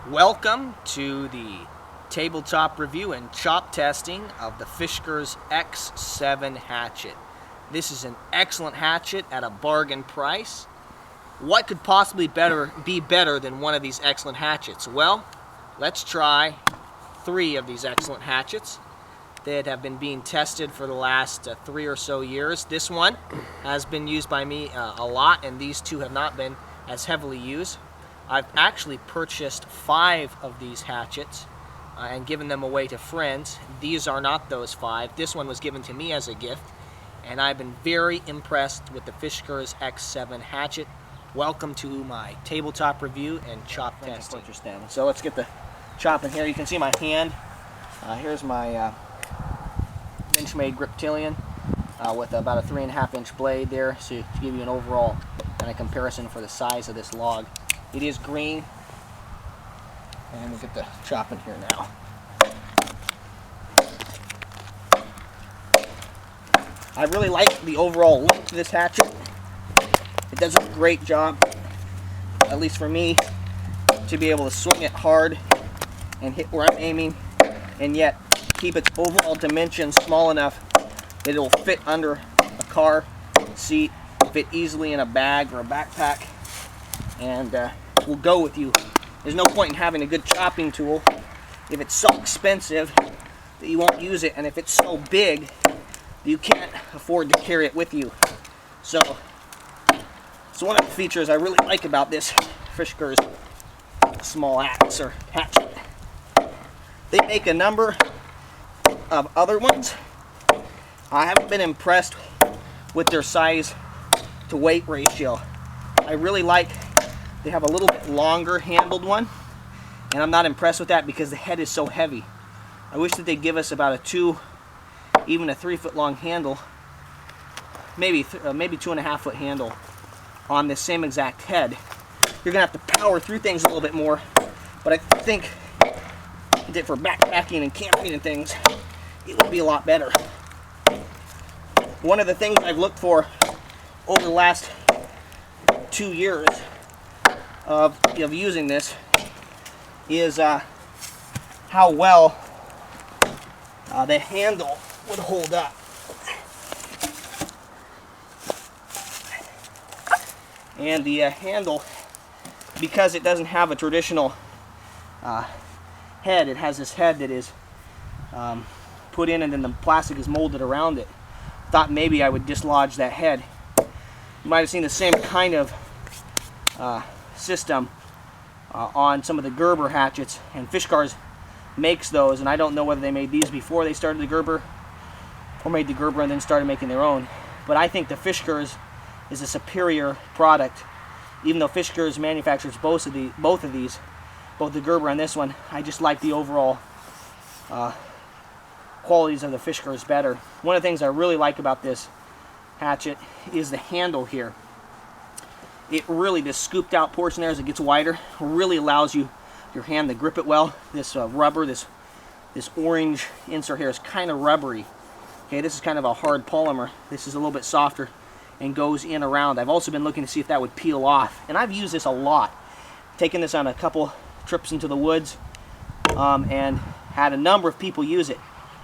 Welcome to the tabletop review and chop testing of the FISKARS X7 hatchet. This is an excellent hatchet at a bargain price. What could possibly be better than one of these excellent hatchets? Well, let's try 3 of these excellent hatchets that have been being tested for the last 3 or so years. This one has been used by me a lot, and these 2 have not been as heavily used. I've actually purchased 5 of these hatchets and given them away to friends. These are not those 5. This one was given to me as a gift, and I've been very impressed with the FISKARS X7 hatchet. Welcome to my tabletop review and chop testing. So let's get the chop in here. You can see my hand. Here's my Benchmade Griptilian with about a 3.5-inch blade there, so to give you an overall kind of comparison for the size of this log. It is green, and we'll get the chop in here now. I really like the overall look to this hatchet. It does a great job, at least for me, to be able to swing it hard and hit where I'm aiming, and yet keep its overall dimensions small enough that it will fit under a car seat, fit easily in a bag or a backpack, and will go with you. There's no point in having a good chopping tool if it's so expensive that you won't use it, and if it's so big that you can't afford to carry it with you. So one of the features I really like about this FISKARS small axe or hatchet. They make a number of other ones. I haven't been impressed with their size to weight ratio. I really like they have a little bit longer handled one, and I'm not impressed with that because the head is so heavy. I wish that they'd give us about a 2, even a 3-foot long handle, maybe 2.5-foot handle on this same exact head. You're gonna have to power through things a little bit more, but I think that for backpacking and camping and things, it would be a lot better. One of the things I've looked for over the last 2 years of using this is how well the handle would hold up. And the handle, because it doesn't have a traditional head, it has this head that is put in and then the plastic is molded around it. Thought maybe I would dislodge that head. You might have seen the same kind of system on some of the Gerber hatchets, and FISKARS makes those, and I don't know whether they made these before they started the Gerber or made the Gerber and then started making their own, but I think the FISKARS is a superior product. Even though FISKARS manufactures both of these, both the Gerber and this one, I just like the overall qualities of the FISKARS better. One of the things I really like about this hatchet is the handle here. It really, this scooped out portion there as it gets wider, really allows your hand to grip it well. This rubber, this orange insert here is kind of rubbery. Okay, this is kind of a hard polymer. This is a little bit softer and goes in around. I've also been looking to see if that would peel off, and I've used this a lot. Taken this on a couple trips into the woods and had a number of people use it.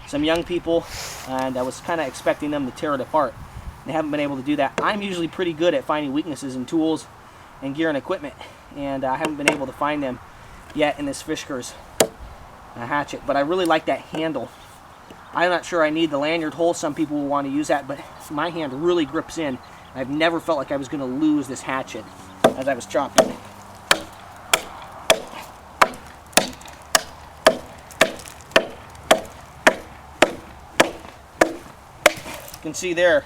Some young people, and I was kind of expecting them to tear it apart. They haven't been able to do that. I'm usually pretty good at finding weaknesses in tools and gear and equipment, and I haven't been able to find them yet in this FISKARS hatchet, but I really like that handle. I'm not sure I need the lanyard hole. Some people will want to use that, but my hand really grips in. I've never felt like I was going to lose this hatchet as I was chopping. You can see there,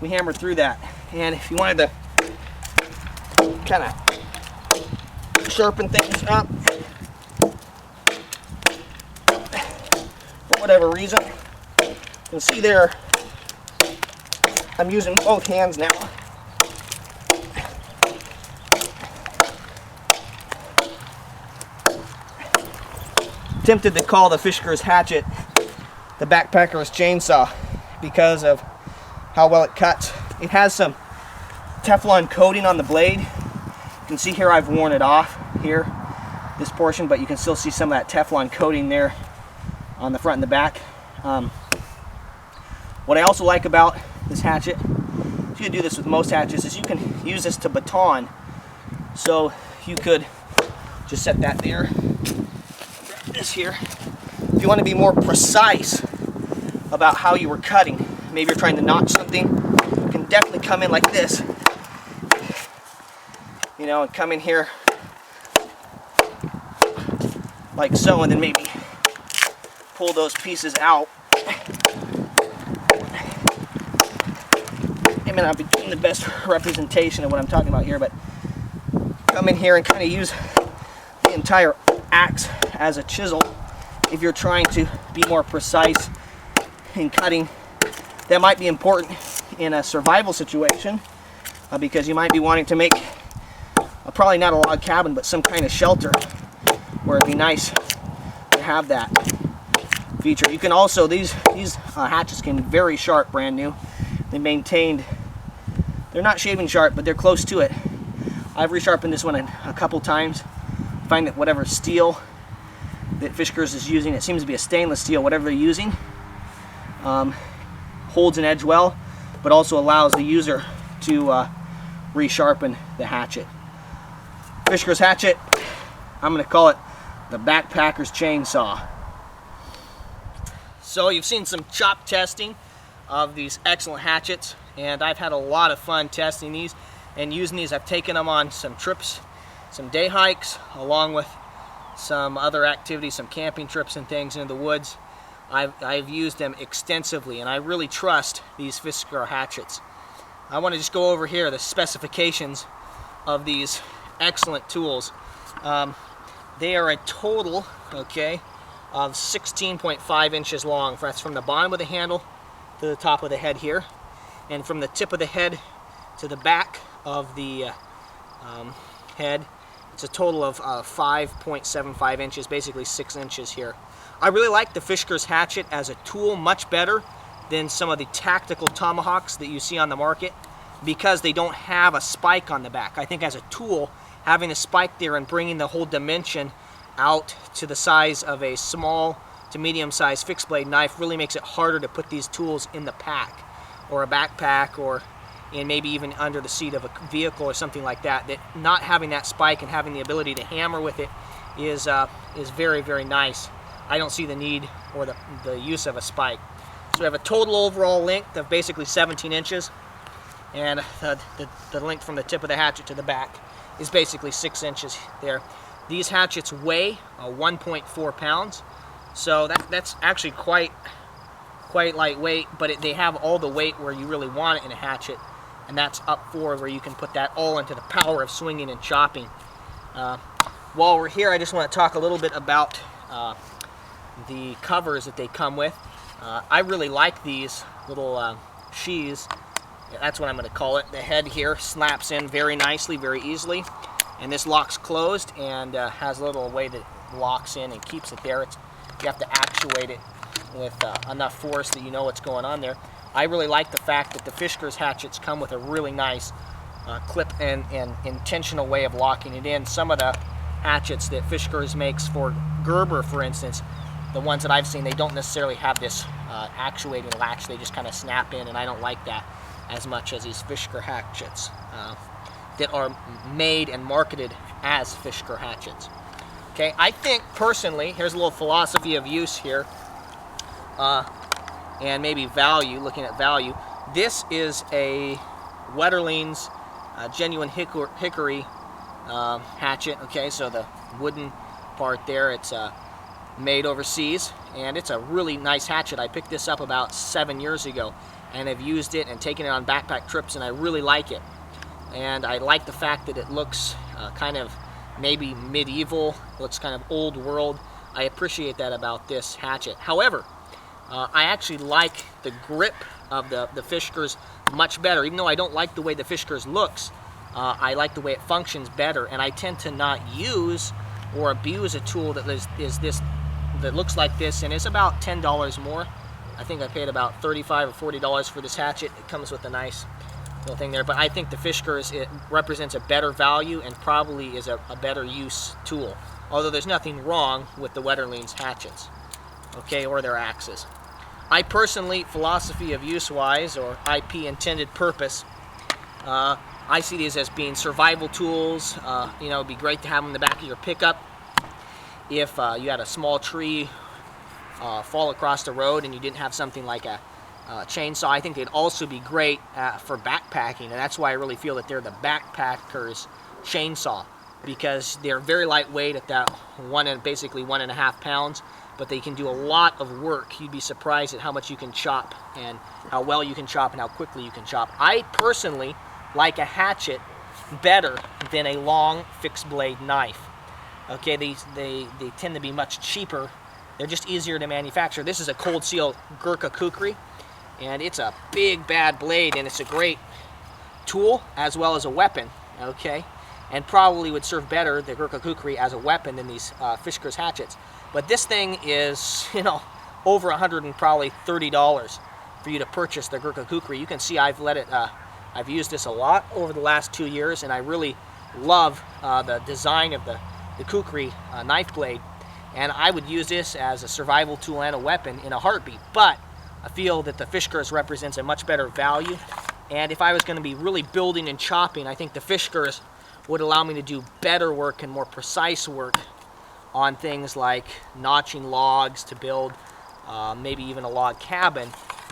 we hammered through that, and if you wanted to kind of sharpen things up for whatever reason, you can see there I'm using both hands now. Tempted to call the FISKARS hatchet the backpacker's chainsaw because of how well it cuts. It has some Teflon coating on the blade. You can see here I've worn it off here. this portion, but you can still see some of that Teflon coating there on the front and the back. What I also like about this hatchet, you can do this with most hatchets, is you can use this to baton. So you could just set that there, grab this here. If you want to be more precise about how you were cutting, maybe you're trying to notch something, you can definitely come in like this, you know, and come in here like so, and then maybe pull those pieces out. I may not be getting the best representation of what I'm talking about here, but come in here and kind of use the entire axe as a chisel if you're trying to be more precise in cutting. That might be important in a survival situation, because you might be wanting to make probably not a log cabin, but some kind of shelter where it'd be nice to have that feature. You can also, these hatchets came very sharp, brand new. They maintained, they're not shaving sharp, but they're close to it. I've resharpened this one a couple times. Find that whatever steel that FISKARS is using, it seems to be a stainless steel, whatever they're using, holds an edge well, but also allows the user to resharpen the hatchet. FISKARS hatchet, I'm going to call it the backpacker's chainsaw. So you've seen some chop testing of these excellent hatchets, and I've had a lot of fun testing these and using these. I've taken them on some trips, some day hikes, along with some other activities, some camping trips and things into the woods. I've used them extensively, and I really trust these FISKARS hatchets. I want to just go over here the specifications of these excellent tools. They are a total, okay, of 16.5 inches long. That's from the bottom of the handle to the top of the head here, and from the tip of the head to the back of the head, it's a total of 5.75 inches, basically 6 inches here. I really like the FISKARS hatchet as a tool much better than some of the tactical tomahawks that you see on the market, because they don't have a spike on the back. I think as a tool, having a spike there and bringing the whole dimension out to the size of a small to medium-sized fixed blade knife really makes it harder to put these tools in the pack or a backpack, or in maybe even under the seat of a vehicle or something like that. That not having that spike and having the ability to hammer with it is very, very nice. I don't see the need or the use of a spike. So we have a total overall length of basically 17 inches, and the length from the tip of the hatchet to the back is basically 6 inches there. These hatchets weigh 1.4 pounds, so that's actually quite lightweight, but they have all the weight where you really want it in a hatchet, and that's up forward where you can put that all into the power of swinging and chopping. While we're here, I just want to talk a little bit about the covers that they come with. I really like these little sheaths. That's what I'm going to call it. The head here snaps in very nicely, very easily, and this locks closed and has a little way that locks in and keeps it there. You have to actuate it with enough force that you know what's going on there. I really like the fact that the FISKARS hatchets come with a really nice clip and intentional way of locking it in. Some of the hatchets that FISKARS makes for Gerber, for instance, the ones that I've seen, they don't necessarily have this actuating latch. They just kind of snap in, and I don't like that as much as these FISKARS hatchets that are made and marketed as FISKARS hatchets. Okay, I think personally, here's a little philosophy of use here, and maybe value, looking at value. This is a Wetterling's genuine hickory hatchet. Okay, so the wooden part there, it's made overseas, and it's a really nice hatchet. I picked this up about 7 years ago and have used it and taken it on backpack trips, and I really like it. And I like the fact that it looks kind of maybe medieval, looks kind of old world. I appreciate that about this hatchet. However, I actually like the grip of the FISKARS much better. Even though I don't like the way the FISKARS looks, I like the way it functions better, and I tend to not use or abuse a tool that that looks like this, and it's about $10 more. I think I paid about $35 or $40 for this hatchet. It comes with a nice little thing there. But I think the FISKARS, it represents a better value and probably is a better use tool. Although there's nothing wrong with the Wetterling's hatchets, okay, or their axes. I personally, philosophy of use-wise, or IP, intended purpose, I see these as being survival tools. You know, it'd be great to have them in the back of your pickup. If you had a small tree fall across the road and you didn't have something like a chainsaw, I think they'd also be great for backpacking, and that's why I really feel that they're the backpacker's chainsaw, because they're very lightweight at that basically 1.5 pounds, but they can do a lot of work. You'd be surprised at how much you can chop and how well you can chop and how quickly you can chop. I personally like a hatchet better than a long fixed blade knife. Okay, they tend to be much cheaper. They're just easier to manufacture. This is a cold seal Gurkha kukri, and it's a big bad blade, and it's a great tool as well as a weapon, okay, and probably would serve better, the Gurkha kukri, as a weapon than these FISKARS hatchets. But this thing is, you know, over $130 for you to purchase the Gurkha kukri. You can see I've used this a lot over the last 2 years, and I really love the design of the kukri knife blade, and I would use this as a survival tool and a weapon in a heartbeat. But I feel that the FISKARS represents a much better value, and if I was going to be really building and chopping, I think the FISKARS would allow me to do better work and more precise work on things like notching logs to build maybe even a log cabin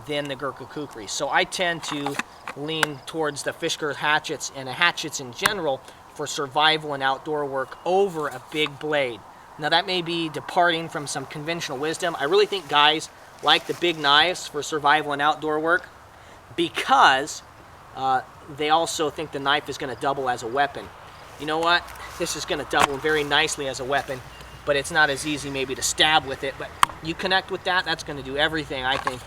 than the Gurkha kukri. So I tend to lean towards the FISKARS hatchets and the hatchets in general for survival and outdoor work over a big blade. Now that may be departing from some conventional wisdom. I really think guys like the big knives for survival and outdoor work because they also think the knife is going to double as a weapon. You know what? This is going to double very nicely as a weapon, but it's not as easy maybe to stab with it. But you connect with that, that's going to do everything I think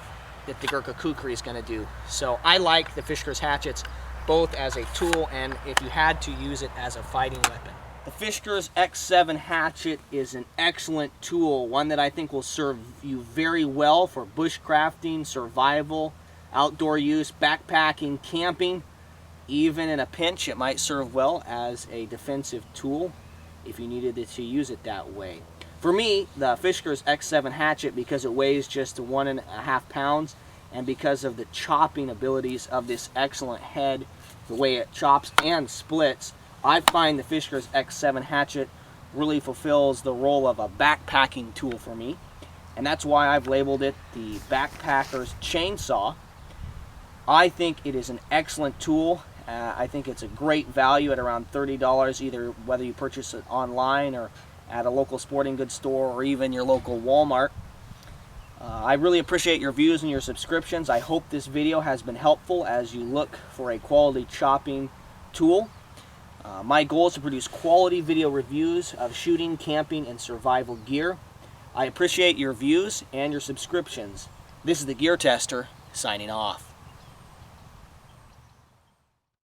that the Gurkha kukri is going to do. So I like the FISKARS hatchets both as a tool and if you had to use it as a fighting weapon. The FISKARS X7 hatchet is an excellent tool, one that I think will serve you very well for bushcrafting, survival, outdoor use, backpacking, camping. Even in a pinch, it might serve well as a defensive tool if you needed to use it that way. For me, the FISKARS X7 hatchet, because it weighs just 1.5 pounds, and because of the chopping abilities of this excellent head, the way it chops and splits, I find the FISKARS X7 hatchet really fulfills the role of a backpacking tool for me, and that's why I've labeled it the Backpacker's Chainsaw. I think it is an excellent tool. I think it's a great value at around $30, either whether you purchase it online or at a local sporting goods store or even your local Walmart. I really appreciate your views and your subscriptions. I hope this video has been helpful as you look for a quality chopping tool. My goal is to produce quality video reviews of shooting, camping, and survival gear. I appreciate your views and your subscriptions. This is the Gear Tester, signing off.